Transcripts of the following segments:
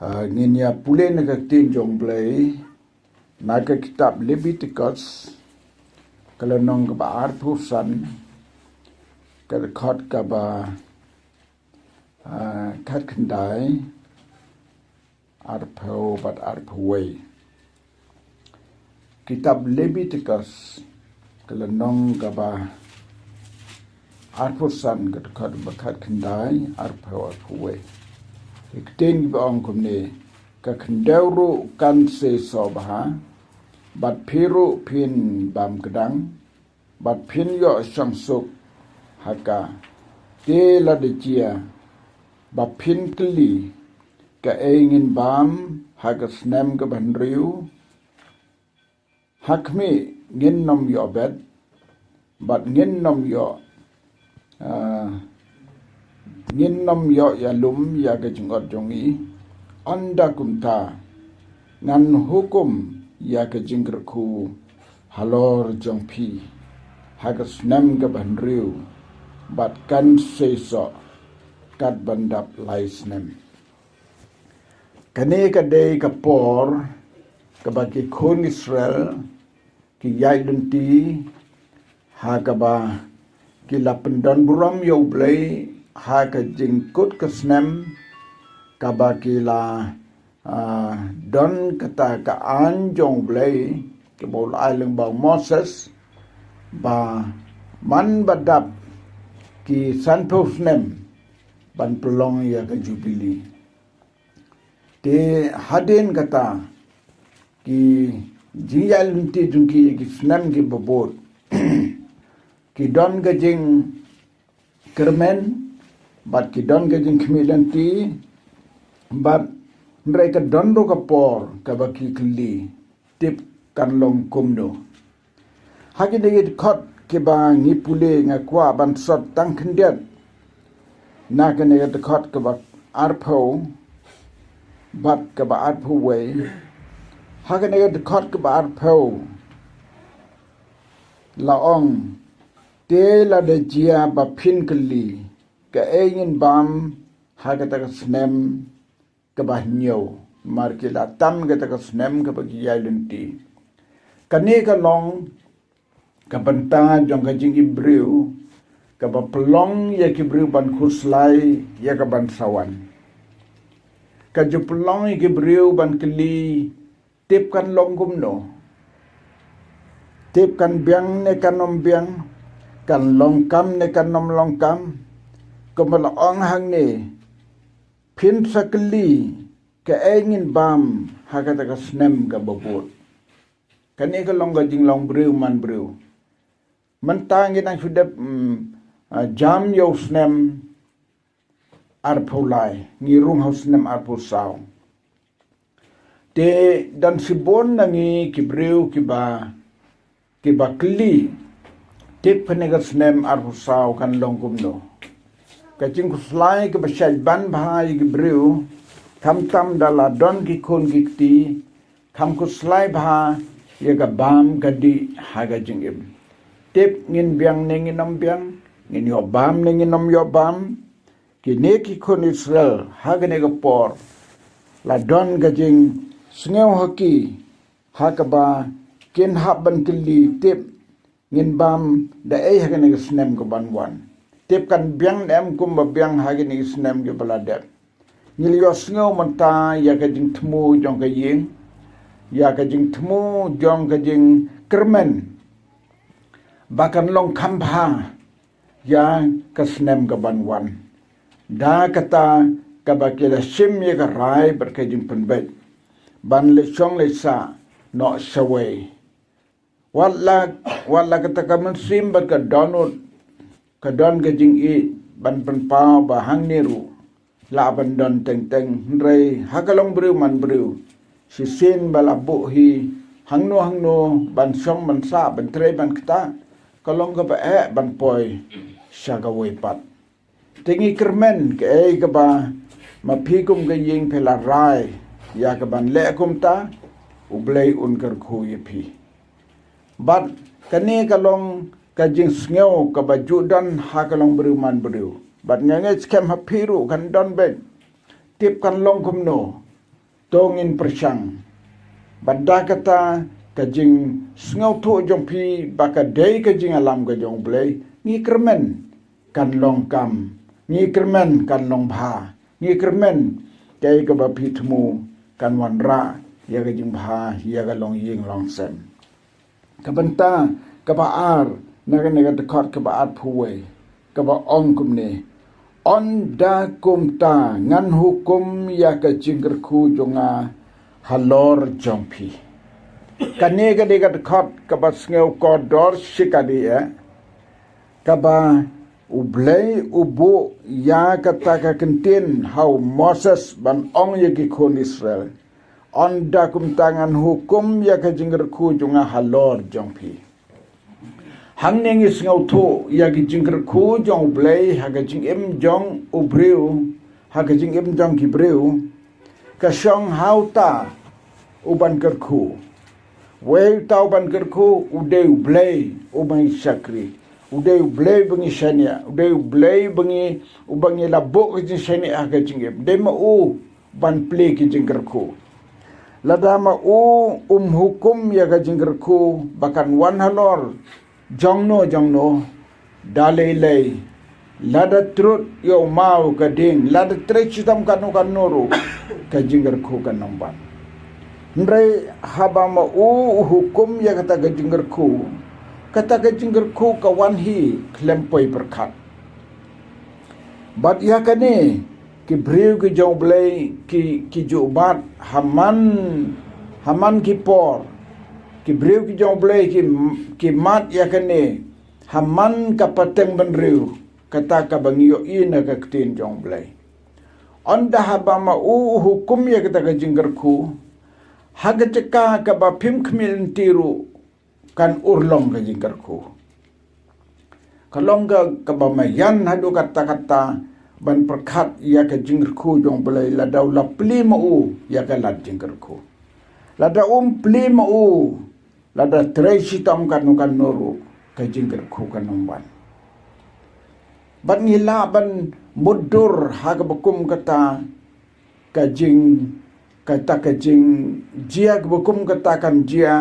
Nginya pule nagatin jong Blei naga kitab Leviticus kalau nong ka ba arpusan ka khot ka ba khat khandai arpho bat arphway kitab Leviticus kalau nong ka ba arpusan ka khot ba khat khandai arpho arphway Iktin bang kumne ka khandawru kan se sobha bat phiru phin bam kedang bat phin yo sangsuk haka te la de chia bat phin kli ka engin bam haka snem ka ban riu hakmi ngin nom yo bet bat ngin nom yo ngin nom yo ya lum ya ka jingot jongi anda kumta ngan hukum ya ka jingkyrkhu halor jongpi hagas nam ka banriu bat kan seso kat bandap lais nem kane ka day ka por ka baki khon Israel ki yaidenti ha ka ba ki lapendon buram yo Blei ha ka jingkut ka snem ka ba ki la don kata ka anjong Blei ke bol ailang ba Moses ba man badap ki sanpos nem ban pelong ya ka jubili te hadin kata ki jiyal nti jungki ki snem ki bobot ki don ka jing kermen bat ki don ka jing kemilanti bat mereka dondo ka por ka baki kli tip kan long kumno hagi degit khot ke ba ngi pule nga kwa ban sot tang khndet na ka ne ga khot ka ba arpho bat ka ba arpho we hagi ne ga khot ka ba arpho laong te la de jia ba phin kli ka engin bam haga ta snem ka ba nyo mar ke la tam ka ta snem ka ba ki yalenti kane ka long ka banta jong ka jing Ibreu ka ba pelong ya ki Ibreu ban khuslai ya ka ban sawan ka ju pelong ya ki Ibreu ban kli tip kan long gumno tip kan biang ne kan nom biang kan long kam ne kan nom long kam ko mala ong hang ne phin sakli ka engin bam hakata ka snem ka babot kani ka long ga jing long Breu man Breu man tangin ang sudap jam yo snem arpolai ngirung ho snem arpusau te dan sibon nangi ki Breu ki ba kli tip phenega snem arpusau kan long kumno kacing kuslai ke basyad ban bahai ki Breu kam tam dala don ki kon ki ti kam kuslai bha ya ka bam kadi haga jingim tip ngin biang ngin nom biang ngin yo bam ngin nom yo bam ki ne ki kon Israel haga ne ka por la don ga jing sngew hoki haga ba kin haban kili tip ngin bam da ai haga ne ka snem ko ban wan tip kan biang dem kum ba biang hagi ni snem ge baladem ngil yo sngew manta ya ka jing thmu jong ka ying ya ka jing thmu jong ka jing kermen bakan long kambha ya ka snem ka ban wan da kata ka ba ke la sim ye ka rai bar ka jing penbet ban le chong le sa no saway wala kata ka man sim ba ka donut kadon ka jing i ban pan pa ba hang niru la ban don teng teng rei hakalong Breu man Breu si sin bala bu hi hang no ban song ban sa ban tre ban kta kalong ka ba ban poi syaga we pat tingi kermen ke ka ba mapikum ka ying phela rai ya ka ban le kum ta u Blei jingkyrkhu ye phi bat kani kalong ka jing sngew ka ba judan ha kalong Breu man Breu bat ngange skem ha phiru kan don ben tip kan long kum no tongin persang banda kata kajing sngau tu jong pi bakadei kajing alam ka jong Blei ngi kermen kan long kam ngi kermen kan long bha ngi kermen kai ka ba pi thmu kan wan ra ya kajing bha ya ka long ying long sem kabanta ka ba ar naga dekot ka ba at phuwe ka ba ong kum ne on da kum ta ngan hukum ya ka jingkyrkhu jonga halor jong pi kane ka de ka dekot ka ba sngeu ko dor shikadi ka ba Blei ubu ya kata ka kentin hau Moses ban ong ya ki kon Israel on da kum tangan hukum ya ka jingkyrkhu jonga halor jong pi hang neng is ngau thu ya ki jingkyrkhu jong Blei ha ka jing em jong ubreu ha ka jing em jong ki breu ka shong hau ta uban kyrkhu we tau ban kyrkhu ude Blei uban sakri ude Blei bengi shania ude Blei bengi ubangi labok ki shania ka jing em de ma u ban ple ki jingkyrkhu lada ma u hukum ya ka jingkyrkhu bakan wan halor jongno dalai lei lada trut yo mau ka ding lada trek chitam kanu kanuru ka jingkyrkhu kan nomban ndre haba ma u hukum ya kata ka jingkyrkhu ka wan hi klempoi perkhat bat ya kane ki breu ki jong Blei ki jubat haman ki por ki breu ki jong Blei ki mat ya kane haman ka pateng benreu kata ka bangio ina ka ktin jong Blei onda haba ma u hukum ya kata ka jingkyrkhu haga ceka ka ba pim khmil tiru kan urlong ka jingkyrkhu kalong ka ba mayan hadu kata ban perkhat ya ka jingkyrkhu jong Blei la daw la pli ma u ya ka lat jingkyrkhu la da pli ma u la da tresi tam kan noru ka jingkyrkhu kan nomban ban ngila ban mudur ha ka bakum kata ka jing jia ka bakum kata kan jia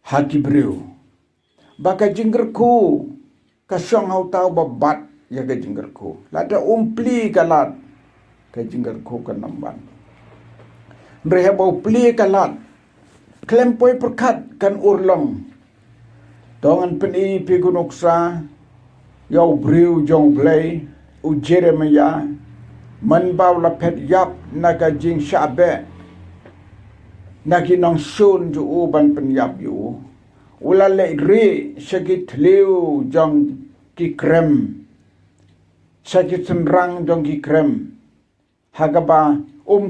ha ki breu baka jingkyrkhu ka shong hau tau babat ya ka jingkyrkhu lada pli kalat ka jingkyrkhu kan nomban reha bau pli kalat klempoi perkhat kan urlong dongan peni pi gunuksa yau breu jong Blei u Jeremia man bau la pet yap na ka jing shabe na ki nong sun ju u ban pen yap yu ula le ri sakit liu jong ki krem sakit senrang jong ki krem hagaba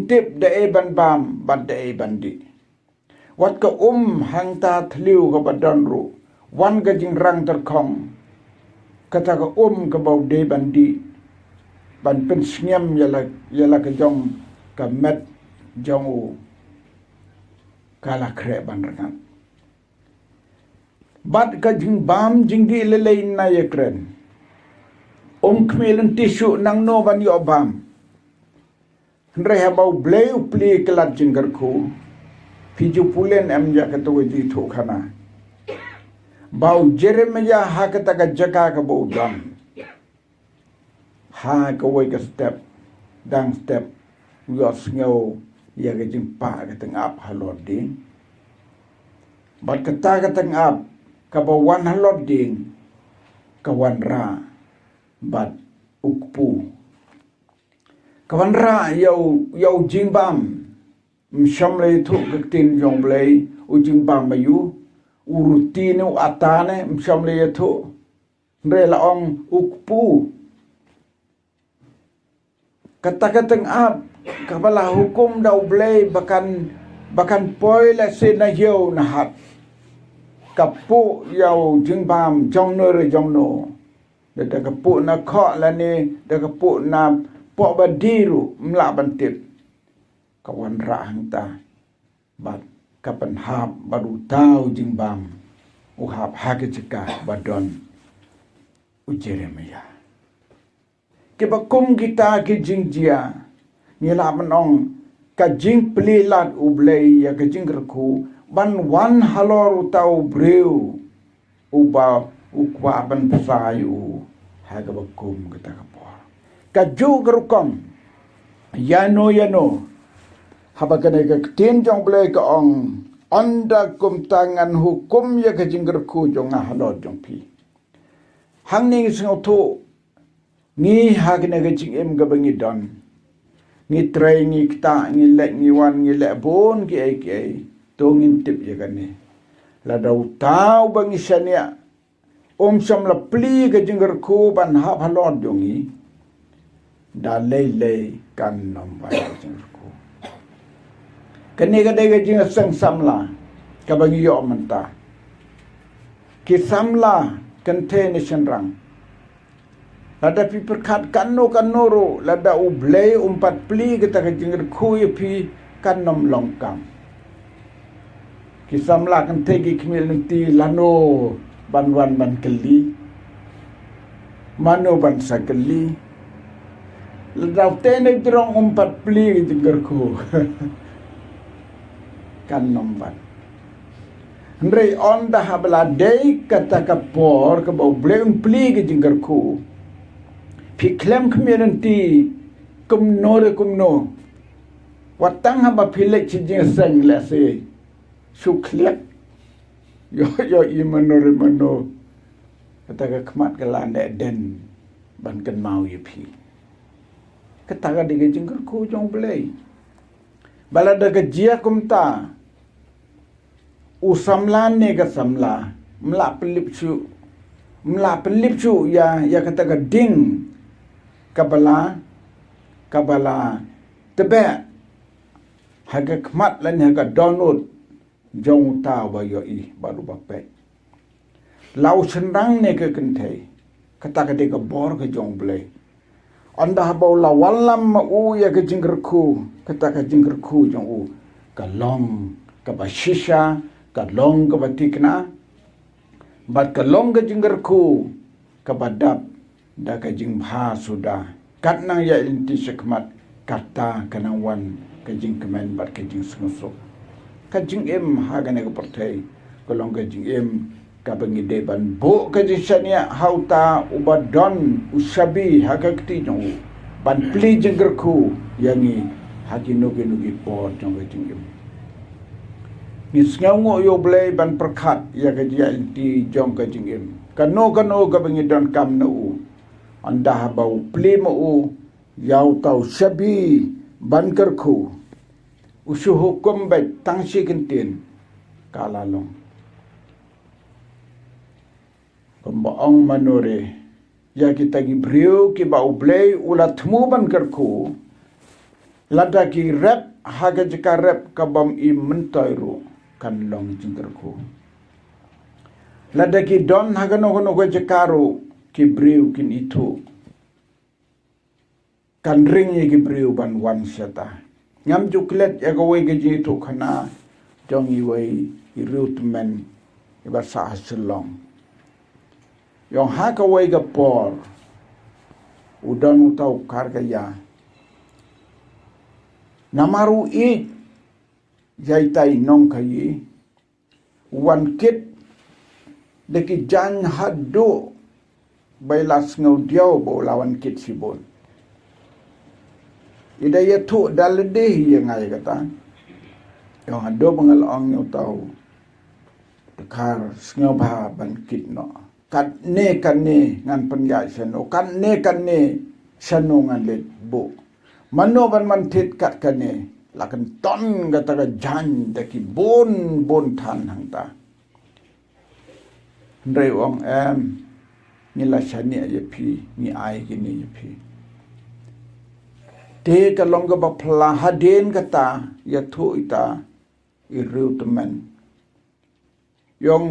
tip de e ban bam ban de e bandi wat ka hang ta thliu ka badan ru wan ka jing rang terkhong kata ka ka bau de bandi ban pen sngem yala ka jong ka met jong u kala kre ban rangat bat ka jing bam jing di lelei na yekren khmelen tisu nang no ban yo bam ndre ha bau Blei pli kelat jingkyrkhu piju pulen em ja ka to ji thu khana bau Jeremia ha ka ta ka jaka ka bau dam ha ka wai ka step dang step yo sngo ya ka jing pa ka teng ap halot ding bat ka ta ka teng ap ka bau wan halot ding ka wan ra bat ukpu kawan ra yau jingbam msham le thu ktin jong Blei u jingbam mayu urutin u atane msham le thu re la ong ukpu kata ap kabala hukum dau Blei bakan poi la se na yau na hat kapu yau jingbam jong no da kapu na kho la ni da kapu na po badiru mla bantip kawan ra hangta bat kapan hab baru tau jingbam uhab hake ceka badon u Jeremia ke bakum kita ke jingjia ngila menong ka jing pelilat u Blei ya ka jingkyrkhu ban wan halor utau breu uba ukwa ban pesayu haga bakum kata kapor ka ju gerukong yano haba kena ka tin jong Blei ka ong anda kum tangan hukum ya ka jingkyrkhu jong halor jong pi hang ning sing tu ngi hagna ka jing em ga bangi don ngi tray ngi kta ngi lek ngi wan ngi lek bon ki ai to ngintip ya kane la dau tau bangi sania sam la pli ka jingkyrkhu ban ha halor jongi da lei kan nom ba jingkyrkhu kane ka dai ka jing sang samla ka bangi yo manta ki samla kan the ni senrang lada pi perkat kanno lada u Blei umpat pli kita ka jingkyrkhu ya pi kan nom longkam kisam la kan tegi kmil nanti lano banwan ban keli mano ban sakeli lada tene drong umpat pli ka jingkyrkhu kan nom ban Ndrei on dah habla dei kata kapor ka bau Blei pli ka jingkyrkhu Piklem community kumno watang haba pilek cijing sang la se suklet yo imano kata ka kmat kalanda den ban kan mau yepi kata ka diga jingkyrkhu jong Blei balada ka jia kumta usamlan ne ka samla mla pelip chu ya kata ka ding kabala tebe haga kmat lan haga donut jong ta ba yo I baru bape lau senrang ne ke kentai kata ka de ka bor ke jong Blei anda bau la walam u ya ke jingkyrkhu kata ka jingkyrkhu jong u ka long ka ba shisha ka long ka batikna bat ka long ka jingkyrkhu ka badap da ka jing bha sudah kat nang ya inti sekmat kata kanang wan ka jing kemen bat ka jing sengusuk ka jing em ha ga ne ka pertai kolong ka jing em ka bangi de ban bo ka jing sania hauta ubadon usabi ha ka kti jong ban pli jingkyrkhu yangi ha ki nugi por jong ka jing em ni sngaw yo Blei ban perkhat ya ka dia inti jong ka jing em kano ka bangi don kam na u anda bau pli mo yau tau sabi ban kyrkhu usu hukum baik tangsi kentin kalalong pembaong manore ya kita gi brio ki bau Blei ulat mu ban kyrkhu lada ki rep haga jika rep kabam I mentairu kan long jingkyrkhu lada ki don haga no jekaru ki brio kin itu kan ringnya ki brio ban wan syata ngam juklet ya ko we ge itu khana jong I wei I rutmen I basa selong yong ha ka we ga por udan utau karga ya namaru I jaitai nong kai wan kit deki jan hadu bailas ngau diau bo lawan kit sibon ida ya tu dalde yang ngai kata yang ado pengalong yang tahu tekar ngau ba ban kit no kan ne ngan penjai sano kan ne sano ngan le bo mano ban man tit kat kane lakan ton kata ka jan deki bon than hang ta ndai ong ni la shani ya pi ni ai gini ya pi te ka long ba phla haden kata ya thu ita I rutmen yong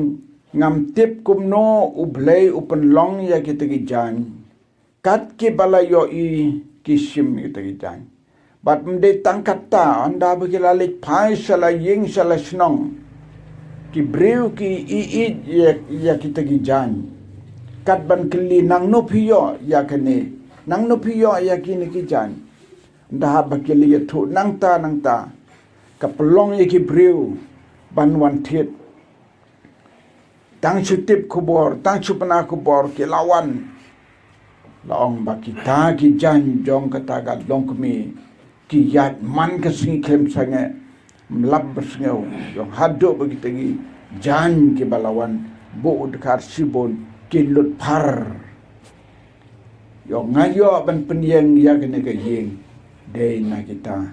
ngam tip kumno u Blei upen long ya kita ki jan kat ki bala yo I kisim kita ki jan bat mde tangkat ta anda bagi lalik pai sala ying sala snong ki breu ki I ya kita ki jan kat ban keli nang no piyo ya kene nang no piyo ya kini ki jan dah bakili tu nang ta kapelong ye kibriu ban wan thiet tang chutip kubor tang chupana kubor ke lawan laong bakita ki jan jong kata ga longkmi ki yat man ka sing kem sange mlab bersngeu yong hado bagitagi jan ki balawan bo dekar sibon ki lut par yong ngayo ban penyeng ya kene ka yeng dei na kita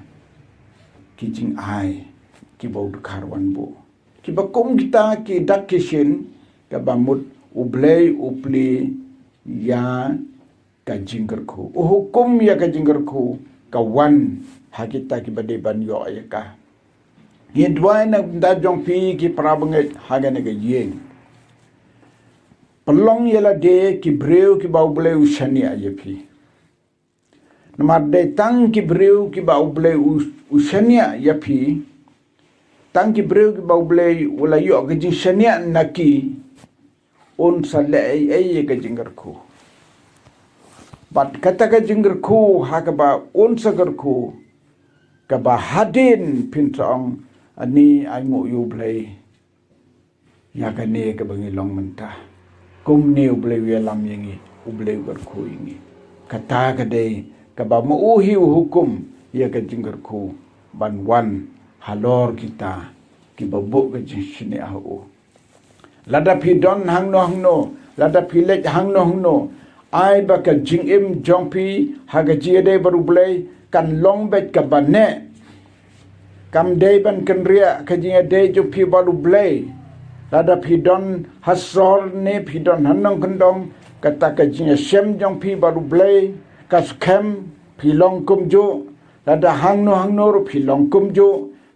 ki jing ai ki bo dekar wan bo ki bakum kita ki dak kishin ka bamut ublei upli ya ka jingkyrkhu hukum ya ka jingkyrkhu ka wan hakita ki bade ban yo ayaka ye dwai na da jong pi ki prabanget hagane ka yeng pelong yela de ki breu ki bau bleu shani ayepi namar de tang ki breu ki bau bleu ushania yapi tang ki breu ki bau bleu wala yo ka jing shania naki on sale ay ka jingkyrkhu bat kata ka jingkyrkhu hakaba on sagarkhu ka ba hadin pintong ani ango yu Blei ya ka ne ka bangi long mentah kum ne Blei wi lam yangi Blei garkhu ingi kata ka dei ka ba mo uhi hukum ya ka jingkyrkhu ban wan halor kita ki babu ka jingshine au lada pidon hangno lada pilek hangno ai ba ka jingim jongpi haga jiade baru Blei kan long bet ka banne kam day ban kan ria ka jinga day jo pi baru Blei lada pidon hasor ne pidon hanong kendong kata ka jinga sem jong pi baru Blei ka skem pilong kum jo lada hangno ro pilong kum jo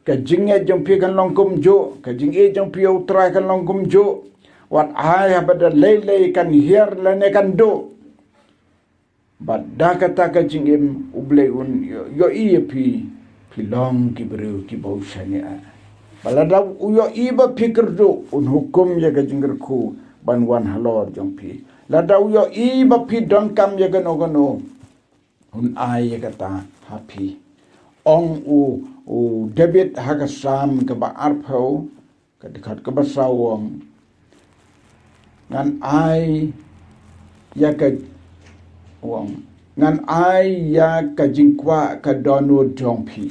ka jinga jong pi kan long kum jo ka jinga jong pi utrai kan long kum jo wat ai habada lele kan hier lane kan do but da kata ka jingim Blei un yo pi pilong ki beru ki bau shania balada uyo iba pikir do un hukum ya ka jingkyrkhu ban wan halor jong pi lada uyo iba pi don kam ya gano un ai ya kata happy ong u debit haga sam ka ba arpho ka dekat ka ba sawong ngan ai ya ka wong ngan ai ya ka jingkwa ka donu jongpi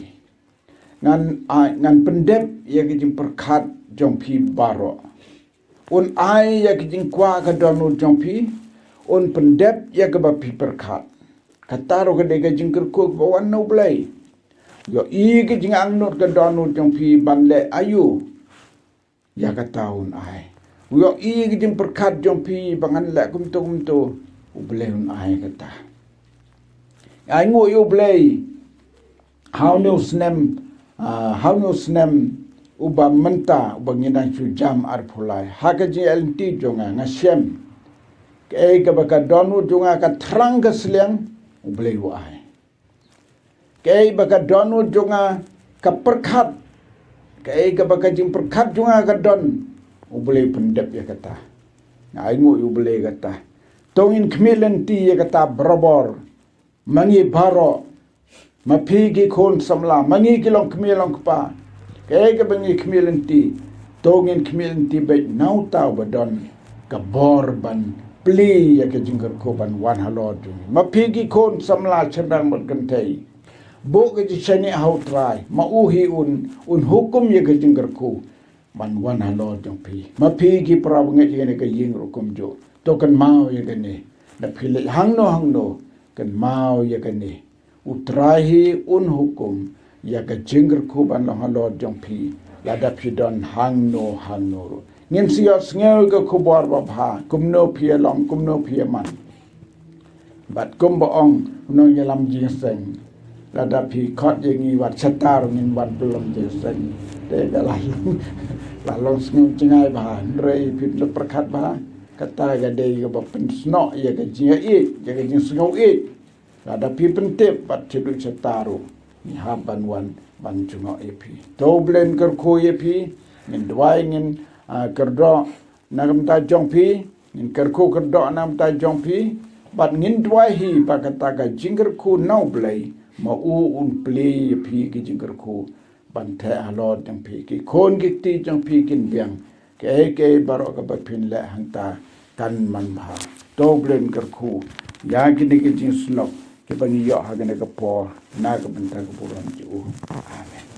ngan pendep ya ka jing perkhat jongpi baro un ai ya ka jingkwa ka donu jongpi un pendep ya ka ba pi perkhat kataro ka de ka jingkyrkhu ba wan no Blei yo i ka jing angnot ka donu jongpi banle ayu ya ka taun ai yo i ka jing perkhat jongpi bangan le kumto Blei un ai kata ai ngo yo Blei how no snem uba menta uba ngina chu jam ar phulai hakaji LT jonga ngasem ke ka baka donu jonga ka thrang ka sleng Blei wa ai ke baka donu jonga ka perkhat ke ka baka jing perkhat jonga ka don Blei pendep ya kata ai ngo yo Blei kata tongin kemilen ti ya kata berabor mangi baro mapigi kon samla mangi kilong kemilong kpa ke bangi kemilen ti tongin kemilen ti bet nau tau badon ka bor ban pli ya ke jingkyrkhu ban wan halor ju mapigi kon samla chendang berkentai bo ke jishani hau trai ma uhi un hukum ya ke jingkyrkhu ban wan halor jong pi mapigi prabange jene ke ying hukum jo to kan mau ya gani na pilih hangno kan mau ya gani utrahi un hukum ya ka jingkyrkhu ban lo halor jong pi lada pidon hangno ngin siya sngew ka kubor ba bha kumno pia long kumno pia man bat kumbo ong no yalam jingseng lada pi khot yengi wat chatar ngin wat belum jingseng te lalong sngew jingai ba rei pit le perkhat ba kata ga dei ga pen sno ya ga jinga ya ga jing sngo ada pi pentip pat cedu cetaru ni haban wan ban jungo epi to blen kyrkhu epi ngin dwai ngin kerdo nagam ta jongpi ngin kyrkhu kerdo nam ta jongpi bat ngin dwai hi pa kata ga jingkyrkhu nau Blei ma un Blei phi ki jingkyrkhu ban the halot jang phi ki khon ki ti jang phi kin biang ke barok ka bapin le hanta kan man bha to blen kyrkhu ya kini ki jing snok ke bangi yo ha ke po na ka ban ta ka buran ju amen